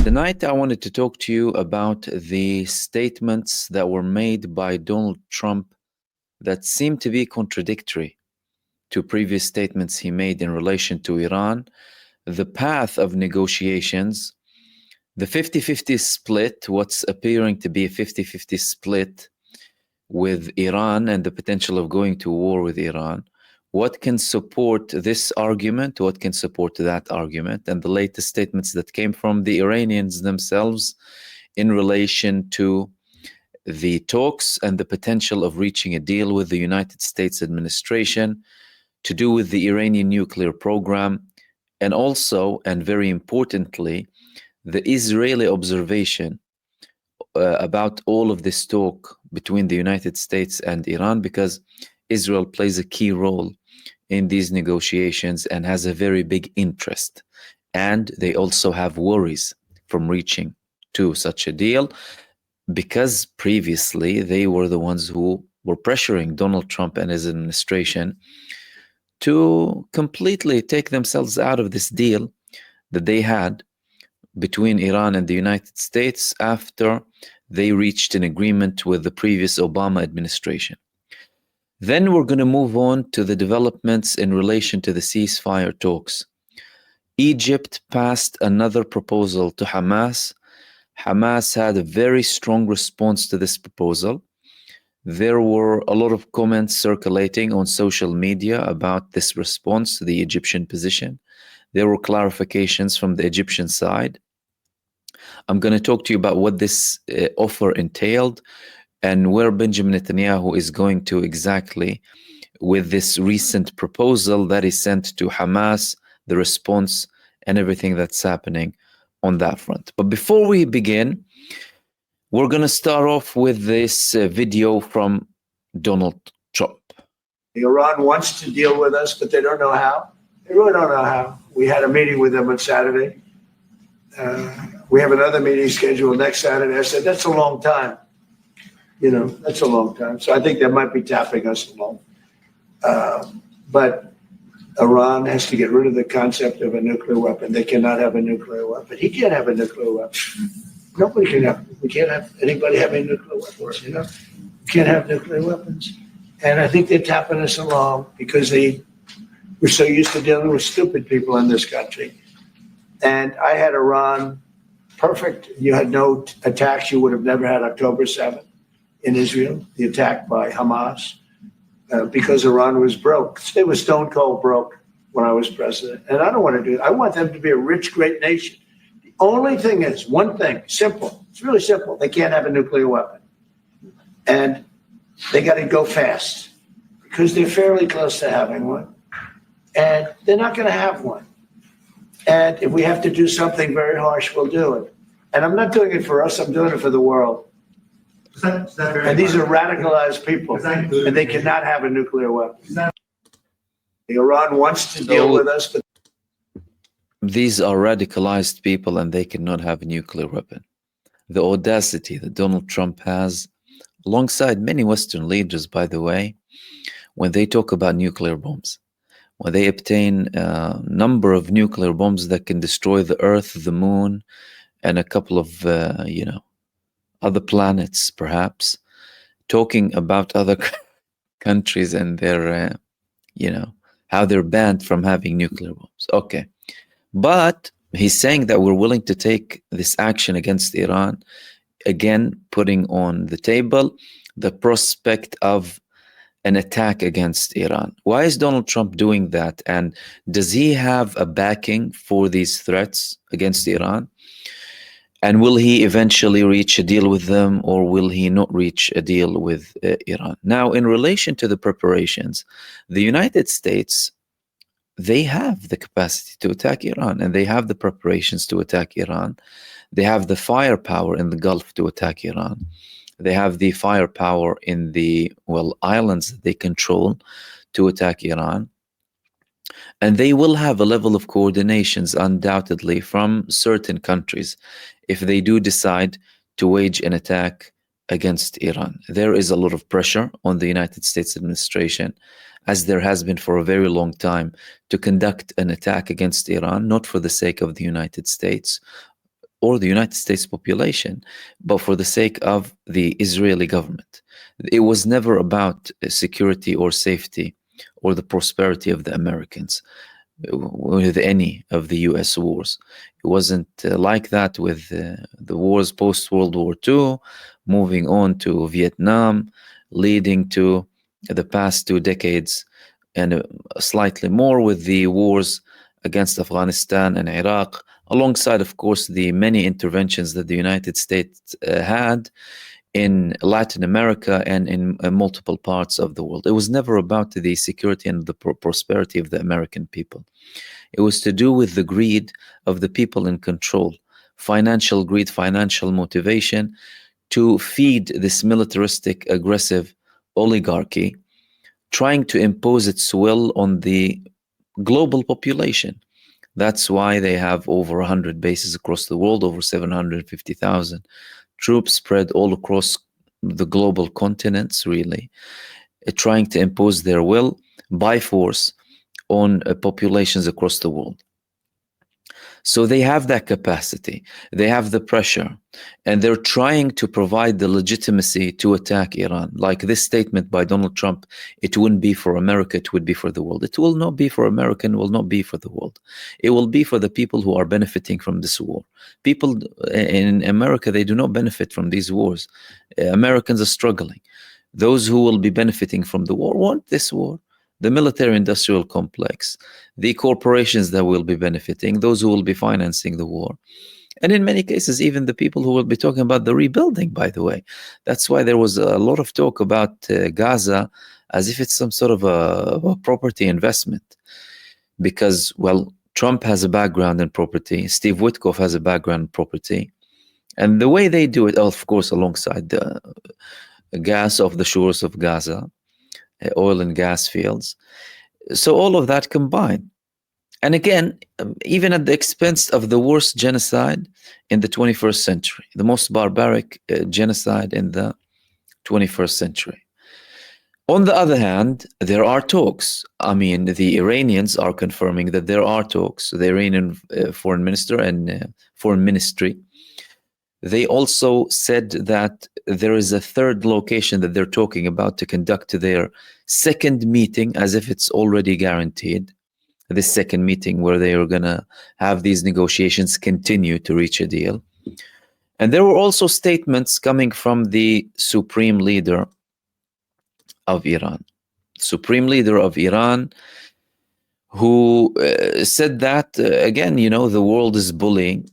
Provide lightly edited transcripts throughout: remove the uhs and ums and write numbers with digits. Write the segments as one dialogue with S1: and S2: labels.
S1: Tonight, I wanted to talk to you about the statements that were made by Donald Trump that seem to be contradictory to previous statements he made in relation to Iran, the path of negotiations, the 50-50 split, what's appearing to be a 50-50 split with Iran and the potential of going to war with Iran. What can support this argument? What can support that argument? And the latest statements that came from the Iranians themselves in relation to the talks and the potential of reaching a deal with the United States administration to do with the Iranian nuclear program, and also, and very importantly, the Israeli observation about all of this talk between the United States and Iran, because Israel plays a key role in these negotiations and has a very big interest. And they also have worries from reaching to such a deal, because previously they were the ones who were pressuring Donald Trump and his administration to completely take themselves out of this deal that they had between Iran and the United States after they reached an agreement with the previous Obama administration. Then we're going to move on to the developments in relation to the ceasefire talks. Egypt passed another proposal to Hamas. Hamas had a very strong response to this proposal. There were a lot of comments circulating on social media about this response to the Egyptian position. There were clarifications from the Egyptian side. I'm going to talk to you about what this offer entailed and where Benjamin Netanyahu is going to exactly with this recent proposal that is sent to Hamas, the response, and everything that's happening on that front. But before we begin, we're going to start off with this video from Donald Trump.
S2: Iran wants to deal with us, but they don't know how. They really don't know how. We had a meeting with them on Saturday. We have another meeting scheduled next Saturday. I said, that's a long time. You know, that's a long time. So I think they might be tapping us along. But Iran has to get rid of the concept of a nuclear weapon. They cannot have a nuclear weapon. He can't have a nuclear weapon. Nobody can have. We can't have anybody having nuclear weapons. You know, we can't have nuclear weapons. And I think they're tapping us along because we're so used to dealing with stupid people in this country. And I had Iran perfect. You had no attacks. You would have never had October 7th in Israel, the attack by Hamas, because Iran was broke. They were stone cold broke when I was president. And I don't want to do it. I want them to be a rich, great nation. The only thing is, one thing, simple. It's really simple. They can't have a nuclear weapon. And they got to go fast because they're fairly close to having one. And they're not going to have one. And if we have to do something very harsh, we'll do it. And I'm not doing it for us. I'm doing it for the world. And these are radicalized people, and they cannot have a nuclear weapon. Iran wants to deal with us, but
S1: these are radicalized people, and they cannot have a nuclear weapon. The audacity that Donald Trump has, alongside many Western leaders, by the way, when they talk about nuclear bombs, when they obtain a number of nuclear bombs that can destroy the Earth, the Moon, and a couple of, other planets, perhaps, talking about other countries and their, how they're banned from having nuclear bombs. Okay. But he's saying that we're willing to take this action against Iran, again, putting on the table the prospect of an attack against Iran. Why is Donald Trump doing that? And does he have a backing for these threats against Iran? And will he eventually reach a deal with them, or will he not reach a deal with Iran? Now, in relation to the preparations, the United States, they have the capacity to attack Iran, and they have the preparations to attack Iran. They have the firepower in the Gulf to attack Iran. They have the firepower in the, islands that they control to attack Iran. And they will have a level of coordinations, undoubtedly, from certain countries if they do decide to wage an attack against Iran. There is a lot of pressure on the United States administration, as there has been for a very long time, to conduct an attack against Iran, not for the sake of the United States, or the United States population, but for the sake of the Israeli government. It was never about security or safety or the prosperity of the Americans with any of the US wars. It wasn't like that with the wars post World War II, moving on to Vietnam, leading to the past 2 decades, and slightly more with the wars against Afghanistan and Iraq, alongside, of course, the many interventions that the United States had in Latin America and in multiple parts of the world. It was never about the security and the prosperity of the American people. It was to do with the greed of the people in control, financial greed, financial motivation to feed this militaristic, aggressive oligarchy, trying to impose its will on the global population. That's why they have over 100 bases across the world, over 750,000 troops spread all across the global continents, really, trying to impose their will by force on populations across the world. So they have that capacity, they have the pressure, and they're trying to provide the legitimacy to attack Iran. Like this statement by Donald Trump, it wouldn't be for America, it would be for the world. It will not be for America, and will not be for the world. It will be for the people who are benefiting from this war. People in America, they do not benefit from these wars. Americans are struggling. Those who will be benefiting from the war want this war. The military-industrial complex, the corporations that will be benefiting, those who will be financing the war. And in many cases, even the people who will be talking about the rebuilding, by the way. That's why there was a lot of talk about Gaza as if it's some sort of a property investment. Because, well, Trump has a background in property. Steve Witkoff has a background in property. And the way they do it, of course, alongside the gas off the shores of Gaza, oil and gas fields. So all of that combined. And again, even at the expense of the worst genocide in the 21st century, the most barbaric genocide in the 21st century. On the other hand, there are talks. I mean, the Iranians are confirming that there are talks. The Iranian foreign minister and foreign ministry, they also said that there is a third location that they're talking about to conduct their second meeting, as if it's already guaranteed. This second meeting where they are going to have these negotiations continue to reach a deal. And there were also statements coming from the supreme leader of Iran. Supreme leader of Iran, who said that, again, you know, the world is bullying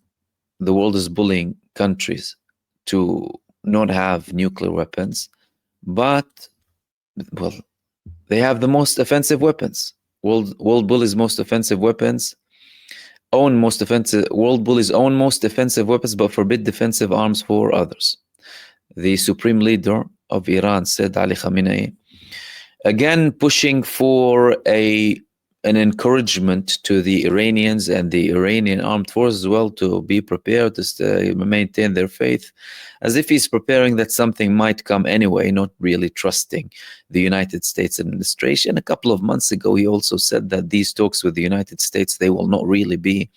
S1: countries to not have nuclear weapons, but, well, they have the most offensive weapons. World bullies' most offensive weapons, world bullies own most offensive weapons, but forbid defensive arms for others. The supreme leader of Iran said, Ali Khamenei, again pushing for an encouragement to the Iranians and the Iranian armed forces as well to be prepared to maintain their faith, as if he's preparing that something might come anyway, not really trusting the United States administration. A couple of months ago, he also said that these talks with the United States, they will not really be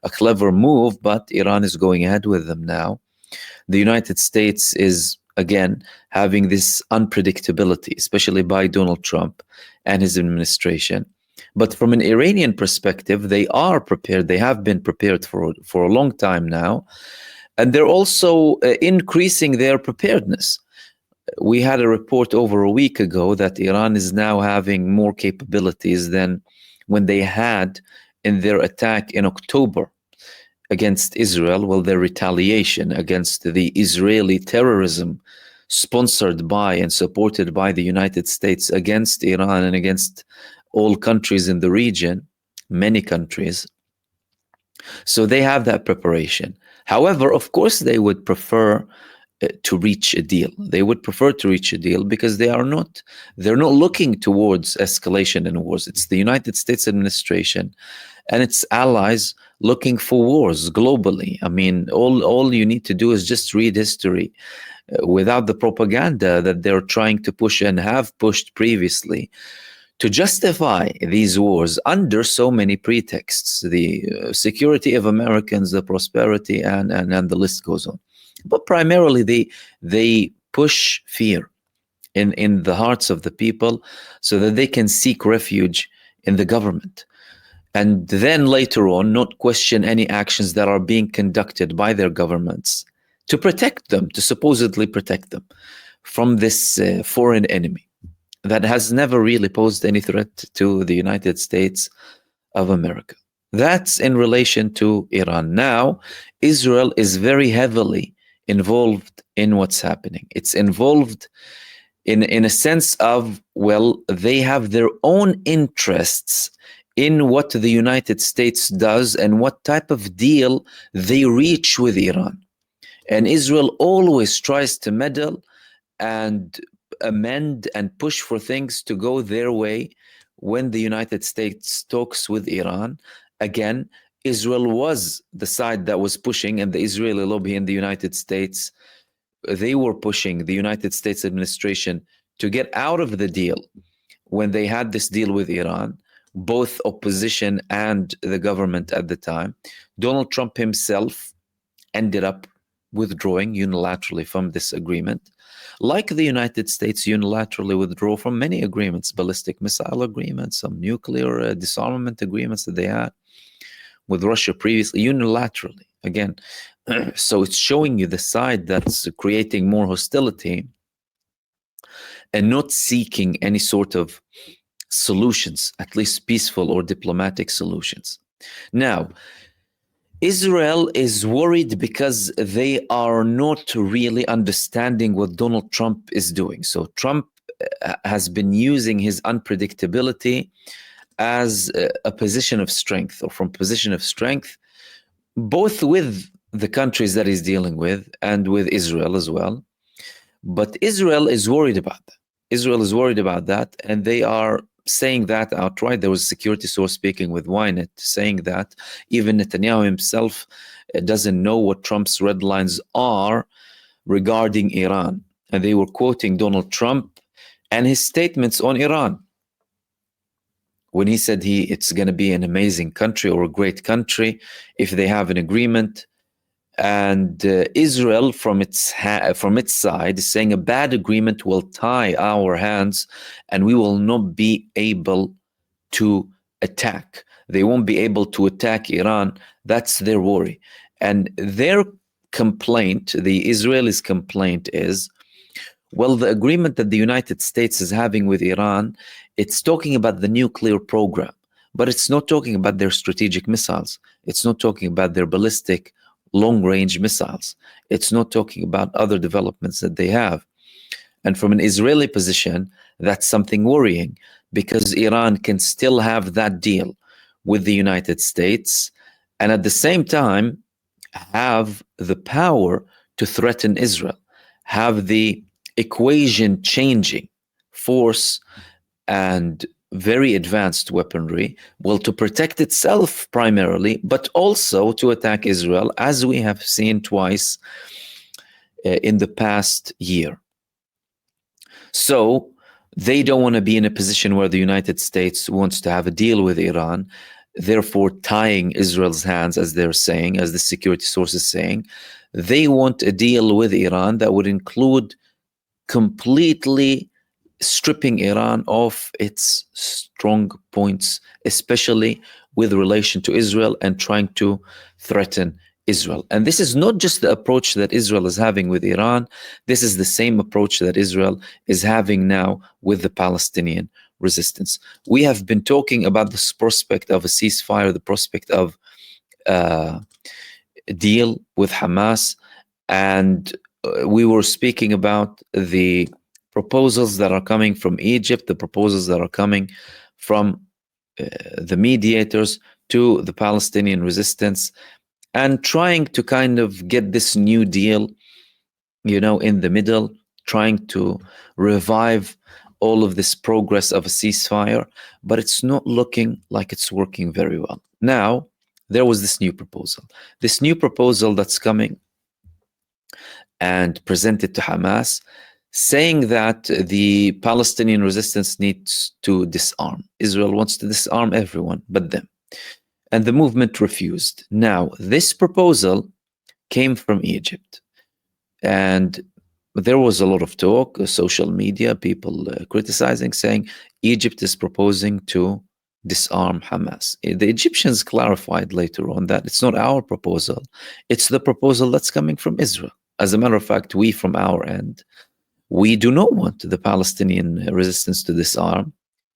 S1: a clever move, but Iran is going ahead with them now. The United States is, again, having this unpredictability, especially by Donald Trump and his administration. But from an Iranian perspective, they are prepared. They have been prepared for a long time now. And they're also increasing their preparedness. We had a report over a week ago that Iran is now having more capabilities than when they had in their attack in October against Israel. Well, their retaliation against the Israeli terrorism sponsored by and supported by the United States against Iran and against all countries in the region, many countries. So they have that preparation. However, of course, they would prefer to reach a deal. They would prefer to reach a deal because they're not looking towards escalation in wars. It's the United States administration and its allies looking for wars globally. I mean, all you need to do is just read history without the propaganda that they're trying to push and have pushed previously to justify these wars under so many pretexts, the security of Americans, the prosperity, and the list goes on. But primarily they push fear in the hearts of the people so that they can seek refuge in the government. And then later on, not question any actions that are being conducted by their governments to protect them, to supposedly protect them from this foreign enemy that has never really posed any threat to the United States of America. That's in relation to Iran. Now, Israel is very heavily involved in what's happening. It's involved in a sense of, well, they have their own interests in what the United States does and what type of deal they reach with Iran. And Israel always tries to meddle and amend and push for things to go their way when the United States talks with Iran. Again, Israel was the side that was pushing, and the Israeli lobby in the United States, they were pushing the United States administration to get out of the deal when they had this deal with Iran, both opposition and the government at the time. Donald Trump himself ended up withdrawing unilaterally from this agreement, like the United States unilaterally withdrew from many agreements, ballistic missile agreements, some nuclear disarmament agreements that they had with Russia previously, unilaterally. Again, so it's showing you the side that's creating more hostility and not seeking any sort of solutions, at least peaceful or diplomatic solutions. Now, Israel is worried because they are not really understanding what Donald Trump is doing. So Trump has been using his unpredictability as a position of strength, or from position of strength, both with the countries that he's dealing with and with Israel as well. But Israel is worried about that. Israel is worried about that, and they are saying that outright. There was a security source speaking with Ynet saying that even Netanyahu himself doesn't know what Trump's red lines are regarding Iran. And they were quoting Donald Trump and his statements on Iran when he said it's going to be an amazing country or a great country if they have an agreement. And Israel, from its side, is saying a bad agreement will tie our hands and we will not be able to attack. They won't be able to attack Iran. That's their worry. And their complaint, the Israelis' complaint is, well, the agreement that the United States is having with Iran, it's talking about the nuclear program, but it's not talking about their strategic missiles. It's not talking about their ballistic long-range missiles. It's not talking about other developments that they have. And from an Israeli position, that's something worrying, because Iran can still have that deal with the United States and at the same time have the power to threaten Israel, have the equation changing force and very advanced weaponry, well, to protect itself primarily, but also to attack Israel, as we have seen twice in the past year. So they don't want to be in a position where the United States wants to have a deal with Iran, therefore tying Israel's hands, as they're saying, as the security source is saying. They want a deal with Iran that would include completely stripping Iran of its strong points, especially with relation to Israel, and trying to threaten Israel. And this is not just the approach that Israel is having with Iran. This is the same approach that Israel is having now with the Palestinian resistance. We have been talking about this prospect of a ceasefire, the prospect of a deal with Hamas, and we were speaking about the proposals that are coming from Egypt, the proposals that are coming from the mediators to the Palestinian resistance, and trying to kind of get this new deal, in the middle, trying to revive all of this progress of a ceasefire, but it's not looking like it's working very well. Now, there was this new proposal that's coming and presented to Hamas, saying that the Palestinian resistance needs to disarm. Israel wants to disarm everyone but them. And the movement refused. Now, this proposal came from Egypt. And there was a lot of talk, social media, people criticizing, saying Egypt is proposing to disarm Hamas. The Egyptians clarified later on that it's not our proposal, it's the proposal that's coming from Israel. As a matter of fact, we from our end, we do not want the Palestinian resistance to disarm.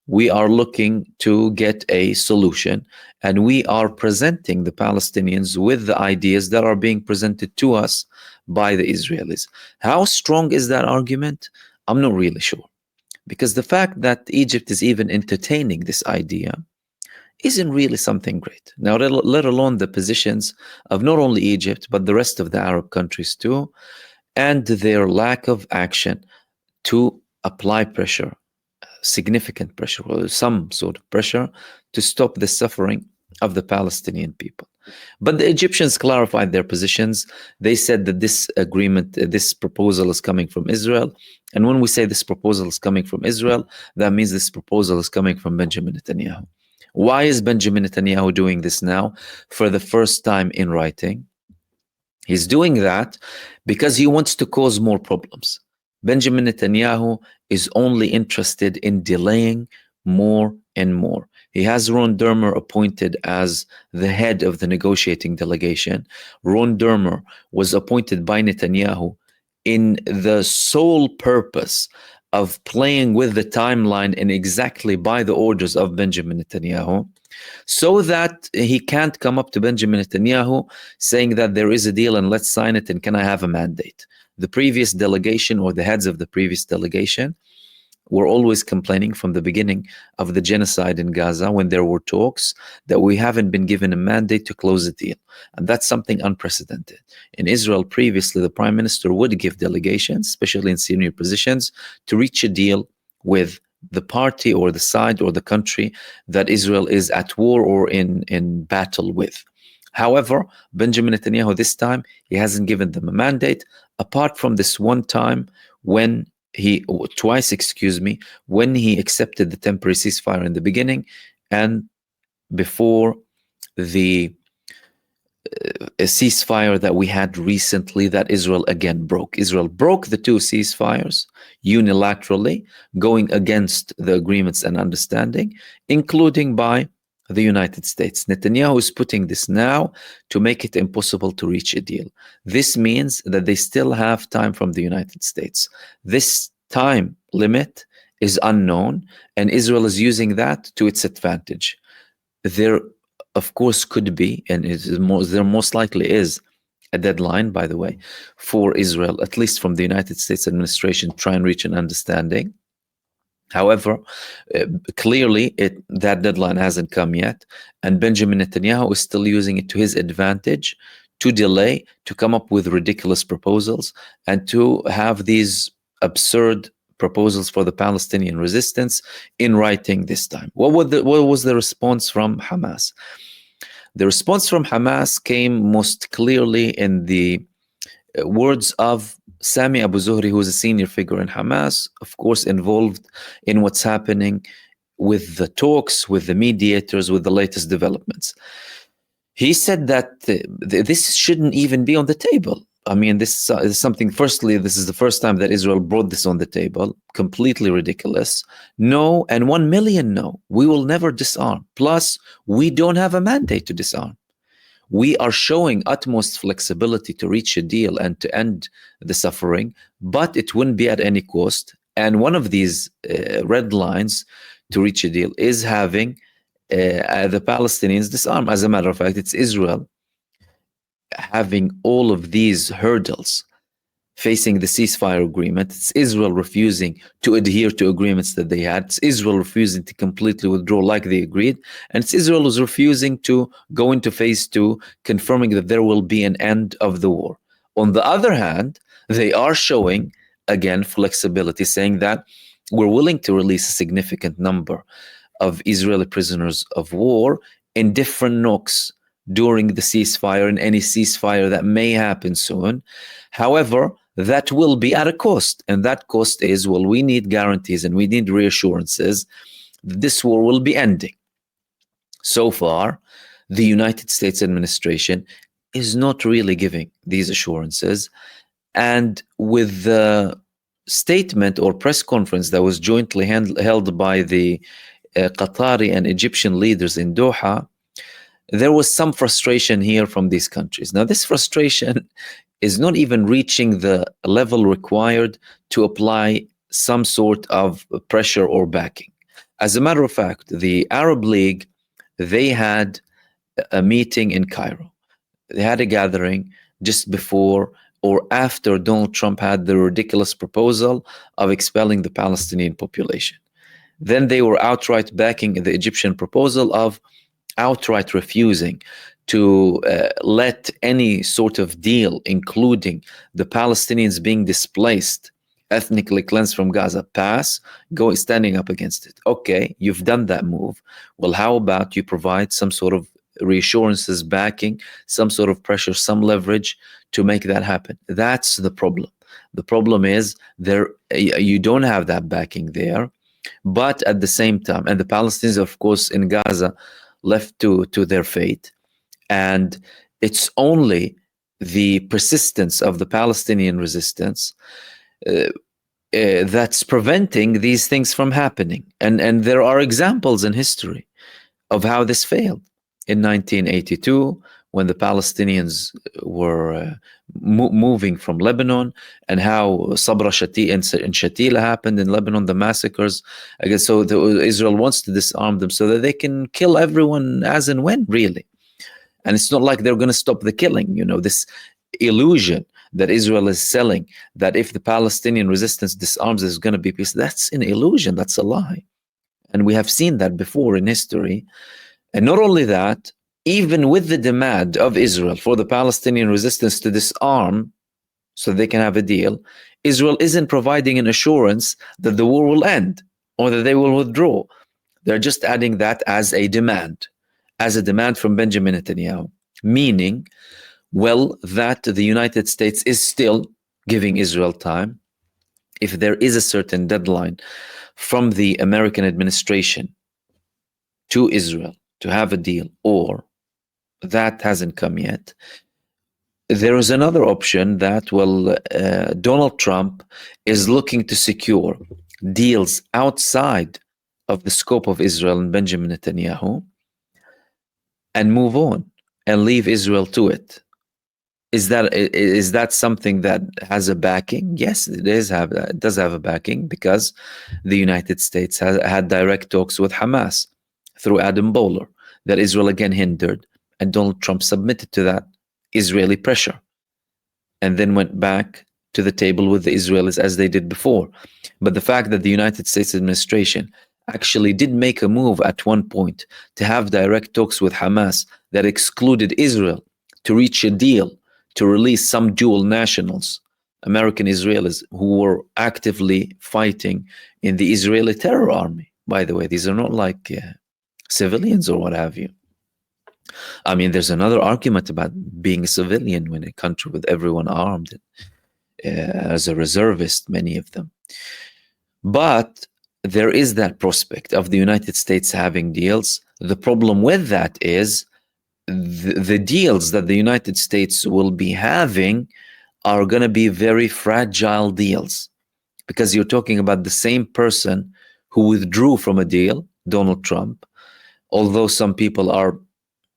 S1: We are looking to get a solution, and we are presenting the Palestinians with the ideas that are being presented to us by the Israelis. How strong is that argument? I'm not really sure. Because the fact that Egypt is even entertaining this idea isn't really something great. Now, let alone the positions of not only Egypt, but the rest of the Arab countries too, and their lack of action to apply pressure, significant pressure, or some sort of pressure to stop the suffering of the Palestinian people. But the Egyptians clarified their positions. They said that this agreement, this proposal is coming from Israel. And when we say this proposal is coming from Israel, that means this proposal is coming from Benjamin Netanyahu. Why is Benjamin Netanyahu doing this now for the first time in writing? He's doing that because he wants to cause more problems. Benjamin Netanyahu is only interested in delaying more and more. He has Ron Dermer appointed as the head of the negotiating delegation. Ron Dermer was appointed by Netanyahu in the sole purpose of playing with the timeline and exactly by the orders of Benjamin Netanyahu, so that he can't come up to Benjamin Netanyahu saying that there is a deal and let's sign it and can I have a mandate. The previous delegation, or the heads of the previous delegation, were always complaining from the beginning of the genocide in Gaza, when there were talks, that we haven't been given a mandate to close a deal. And that's something unprecedented. In Israel, previously, the prime minister would give delegations, especially in senior positions, to reach a deal with the party or the side or the country that Israel is at war or in battle with. However, Benjamin Netanyahu this time, he hasn't given them a mandate, apart from this one time when when he accepted the temporary ceasefire in the beginning, and before the ceasefire that we had recently that Israel again broke. Israel broke the two ceasefires unilaterally, going against the agreements and understanding, including by the United States. Netanyahu is putting this now to make it impossible to reach a deal. This means that they still have time from the United States. This time limit is unknown, and Israel is using that to its advantage. There, of course, could be, and there most likely is, a deadline, by the way, for Israel, at least from the United States administration, to try and reach an understanding. However, clearly that deadline hasn't come yet, and Benjamin Netanyahu is still using it to his advantage to delay, to come up with ridiculous proposals, and to have these absurd proposals for the Palestinian resistance in writing this time. What was the response from Hamas? The response from Hamas came most clearly in the words of Sami Abu Zuhri, who is a senior figure in Hamas, of course involved in what's happening with the talks, with the mediators, with the latest developments. He said that this shouldn't even be on the table. I mean, this is something, firstly, this is the first time that Israel brought this on the table. Completely ridiculous. No, and 1 million no. We will never disarm. Plus, we don't have a mandate to disarm. We are showing utmost flexibility to reach a deal and to end the suffering, but it wouldn't be at any cost. And one of these red lines to reach a deal is having the Palestinians disarm. As a matter of fact, it's Israel having all of these hurdles facing the ceasefire agreement. It's Israel refusing to adhere to agreements that they had. It's Israel refusing to completely withdraw like they agreed. And it's Israel who's refusing to go into phase 2, confirming that there will be an end of the war. On the other hand, they are showing, again, flexibility, saying that we're willing to release a significant number of Israeli prisoners of war in different nooks during the ceasefire and any ceasefire that may happen soon. However, that will be at a cost. And that cost is, well, we need guarantees and we need reassurances that this war will be ending. So far, the United States administration is not really giving these assurances. And with the statement or press conference that was jointly held by the Qatari and Egyptian leaders in Doha, there was some frustration here from these countries. Now, this frustration is not even reaching the level required to apply some sort of pressure or backing. As a matter of fact, the Arab League, they had a meeting in Cairo. They had a gathering just before or after Donald Trump had the ridiculous proposal of expelling the Palestinian population. Then they were outright backing the Egyptian proposal of outright refusing to let any sort of deal, including the Palestinians being displaced, ethnically cleansed from Gaza, pass, standing up against it. Okay, you've done that move. Well, how about you provide some sort of reassurances, backing, some sort of pressure, some leverage to make that happen? That's the problem. The problem is you don't have that backing there, but at the same time, and the Palestinians, of course, in Gaza, left to their fate. And it's only the persistence of the Palestinian resistance that's preventing these things from happening. And there are examples in history of how this failed. In 1982, when the Palestinians were moving from Lebanon, and how Sabra and Shatila happened in Lebanon, the massacres. I guess so. Israel wants to disarm them so that they can kill everyone as and when, really. And it's not like they're going to stop the killing. This illusion that Israel is selling, that if the Palestinian resistance disarms, there's going to be peace. That's an illusion. That's a lie. And we have seen that before in history. And not only that, even with the demand of Israel for the Palestinian resistance to disarm so they can have a deal, Israel isn't providing an assurance that the war will end or that they will withdraw. They're just adding that as a demand from Benjamin Netanyahu, meaning, well, that the United States is still giving Israel time. If there is a certain deadline from the American administration to Israel to have a deal, or that hasn't come yet, there is another option that, well, Donald Trump is looking to secure deals outside of the scope of Israel and Benjamin Netanyahu and move on and leave Israel to it. Is that something that has a backing? Yes, it does have a backing, because the United States has had direct talks with Hamas through Adam Bowler that Israel again hindered, and Donald Trump submitted to that Israeli pressure and then went back to the table with the Israelis as they did before. But the fact that the United States administration actually did make a move at one point to have direct talks with Hamas that excluded Israel to reach a deal to release some dual nationals, American Israelis, who were actively fighting in the Israeli terror army. By the way, these are not like civilians or what have you. I mean, there's another argument about being a civilian when a country with everyone armed, as a reservist, many of them. But there is that prospect of the United States having deals. The problem with that is the deals that the United States will be having are going to be very fragile deals, because you're talking about the same person who withdrew from a deal, Donald Trump, although some people are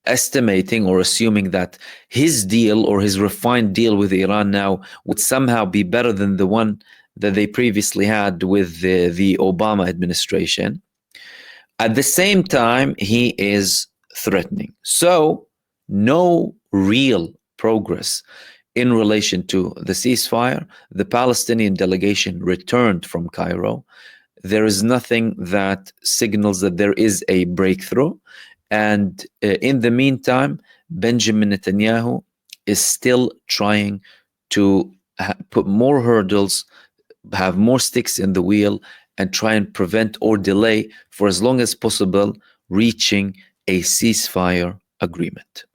S1: estimating or assuming that his deal or his refined deal with Iran now would somehow be better than the one that they previously had with the Obama administration. At the same time, he is threatening. So no real progress in relation to the ceasefire. The Palestinian delegation returned from Cairo. There is nothing that signals that there is a breakthrough. And in the meantime, Benjamin Netanyahu is still trying to put more hurdles, have more sticks in the wheel, and try and prevent or delay for as long as possible reaching a ceasefire agreement.